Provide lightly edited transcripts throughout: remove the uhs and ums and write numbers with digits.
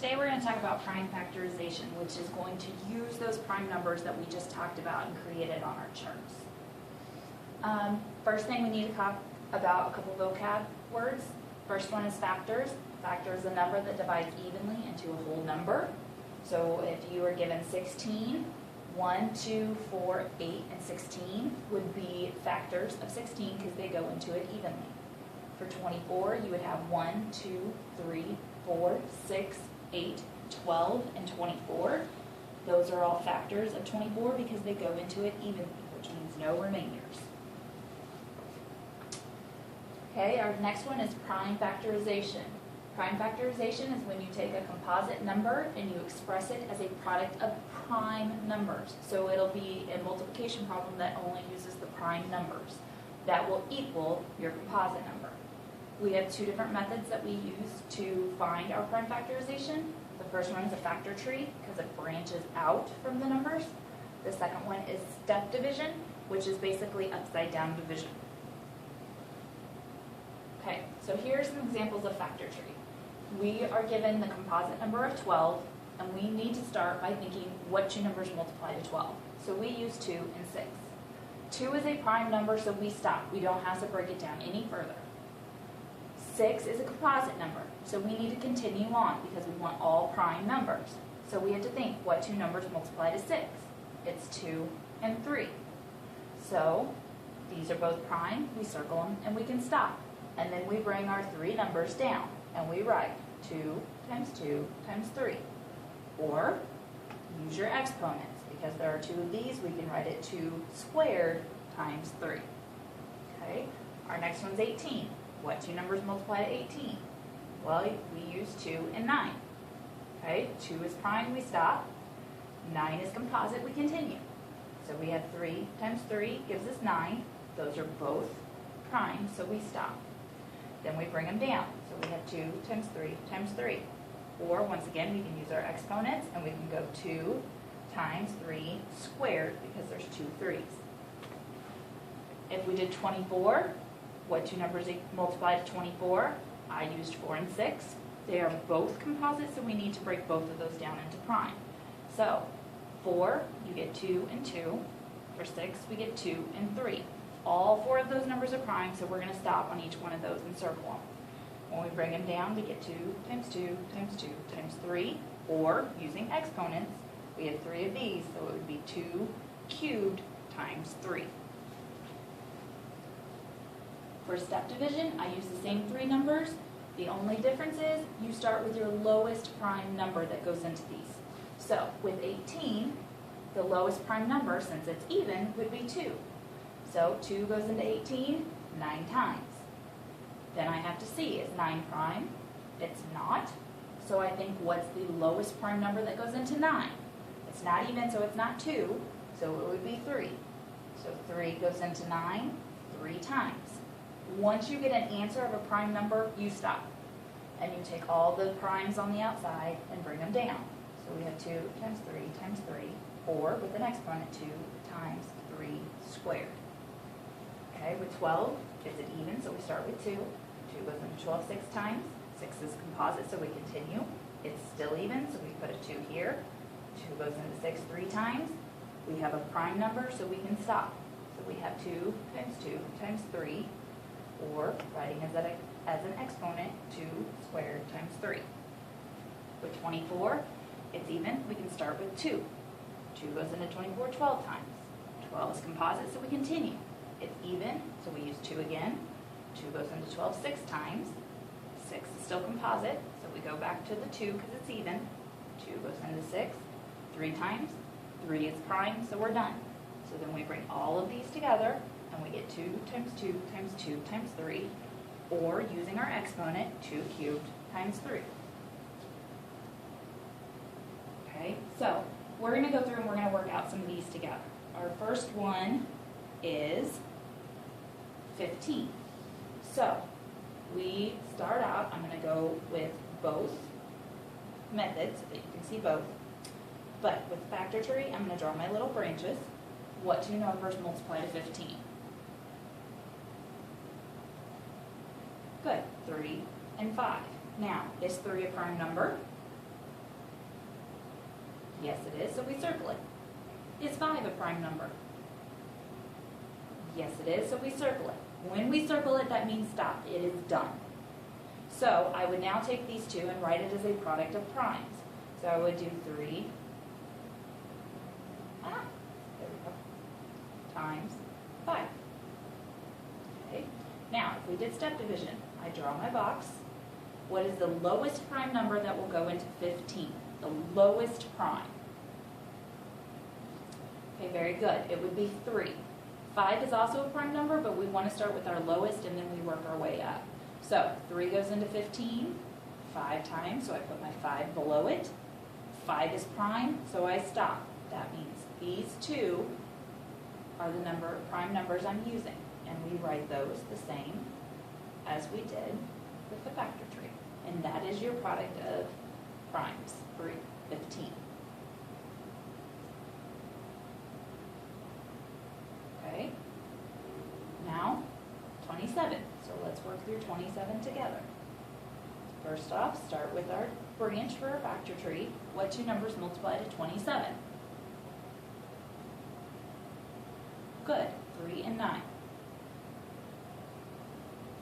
Today we're going to talk about prime factorization, which is going to use those prime numbers that we just talked about and created on our charts. First thing we need to talk about a couple vocab words. First one is factors. Factor is a number that divides evenly into a whole number. So if you were given 16, 1, 2, 4, 8, and 16 would be factors of 16 because they go into it evenly. For 24, you would have 1, 2, 3, 4, 6, 8, 12, and 24. Those are all factors of 24 because they go into it evenly, which means no remainders. Okay, our next one is prime factorization. Prime factorization is when you take a composite number and you express it as a product of prime numbers. So it'll be a multiplication problem that only uses the prime numbers. That will equal your composite number. We have two different methods that we use to find our prime factorization. The first one is a factor tree because it branches out from the numbers. The second one is step division, which is basically upside down division. Okay, so here's some examples of factor tree. We are given the composite number of 12, and we need to start by thinking what two numbers multiply to 12. So we use 2 and 6. 2 is a prime number, so we stop. We don't have to break it down any further. 6 is a composite number, so we need to continue on because we want all prime numbers. So we have to think what two numbers multiply to 6. It's 2 and 3. So these are both prime, we circle them, and we can stop. And then we bring our three numbers down, and we write 2 times 2 times 3. Or use your exponents. Because there are two of these, we can write it 2 squared times 3. Okay, our next one's 18. What two numbers multiply to 18? Well, we use 2 and 9. Okay, 2 is prime, we stop. 9 is composite, we continue. So we have 3 times 3 gives us 9. Those are both prime, so we stop. Then we bring them down. So we have 2 times 3 times 3. Or once again, we can use our exponents and we can go 2 times 3 squared because there's 2 3's. If we did 24, what two numbers multiply to 24? I used 4 and 6. They are both composite, so we need to break both of those down into prime. So 4, you get 2 and 2. For 6, we get 2 and 3. All 4 of those numbers are prime, so we're going to stop on each one of those and circle them. When we bring them down, we get 2 times 2 times 2 times 3, or using exponents, we have 3 of these, so it would be 2 cubed times 3. For step division, I use the same 3 numbers. The only difference is you start with your lowest prime number that goes into these. So with 18, the lowest prime number, since it's even, would be 2. So 2 goes into 18 9 times. Then I have to see, is 9 prime? It's not. So I think what's the lowest prime number that goes into 9? It's not even, so it's not 2, so it would be 3. So 3 goes into 9 3 times. Once you get an answer of a prime number, you stop. And you take all the primes on the outside and bring them down. So we have 2 times 3 times 3, or with an exponent, 2 times 3 squared. Okay, with 12, is it even? So we start with 2. 2 goes into 12 6 times. 6 is composite, so we continue. It's still even, so we put a 2 here. 2 goes into 6 3 times. We have a prime number, so we can stop. So we have 2 times 2 times 3, or writing as an exponent, 2 squared times 3. With 24, it's even. We can start with 2. 2 goes into 24 12 times. 12 is composite, so we continue. It's even, so we use 2 again. 2 goes into 12 6 times. 6 is still composite, so we go back to the 2 because it's even. 2 goes into 6 3 times. 3 is prime, so we're done. So then we bring all of these together, and we get 2 times 2 times 2 times 3, or using our exponent, 2 cubed times 3. Okay, so we're going to go through and we're going to work out some of these together. Our first one is 15. So we start out, I'm going to go with both methods so that you can see both. But with factor tree, I'm going to draw my little branches. What two numbers multiply to 15? Good, 3 and 5. Now, is 3 a prime number? Yes, it is, so we circle it. Is 5 a prime number? Yes, it is, so we circle it. When we circle it, that means stop. It is done. So I would now take these two and write it as a product of primes. So I would do 3 there we go, times 5. Okay. Now, if we did step division, I draw my box. What is the lowest prime number that will go into 15? The lowest prime. Okay, very good. It would be 3. 5 is also a prime number, but we want to start with our lowest and then we work our way up. So 3 goes into 15 5 times, so I put my 5 below it. 5 is prime, so I stop. That means these two are the prime numbers I'm using, and we write those the same as we did with the factor tree. And that is your product of primes for 15. Okay, now 27. So let's work through 27 together. First off, start with our branch for our factor tree. What two numbers multiply to 27? Good, 3 and 9.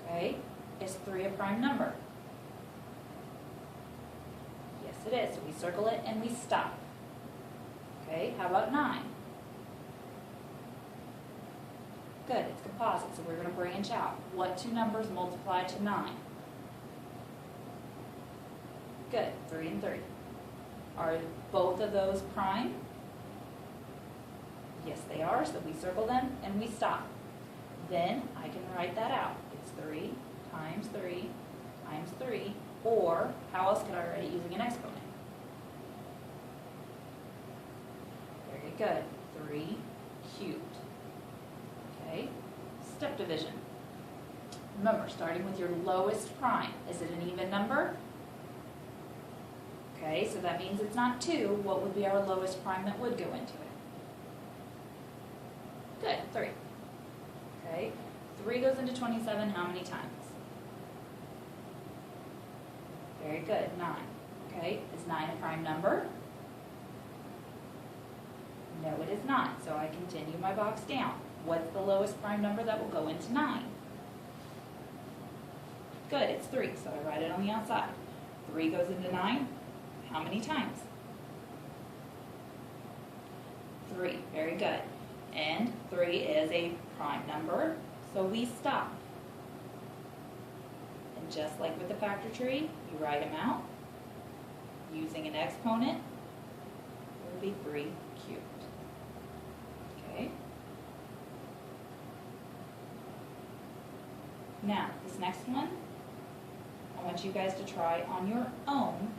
Okay, is 3 a prime number? Yes, it is. So we circle it and we stop. Okay, how about 9? Good, it's composite, so we're going to branch out. What two numbers multiply to 9? Good, 3 and 3. Are both of those prime? Yes, they are, so we circle them and we stop. Then I can write that out. It's 3 times 3 times 3, or how else could I write it using an exponent? Very good, 3 cubed. Okay, step division. Remember, starting with your lowest prime. Is it an even number? Okay, so that means it's not 2. What would be our lowest prime that would go into it? Good, 3. Okay, 3 goes into 27 how many times? Very good, 9. Okay, is 9 a prime number? No, it is not, so I continue my box down. What's the lowest prime number that will go into 9? Good, it's 3, so I write it on the outside. 3 goes into 9, how many times? 3, very good. And 3 is a prime number, so we stop. And just like with the factor tree, you write them out using an exponent. It would be 3 cubed. Okay. Now, this next one, I want you guys to try on your own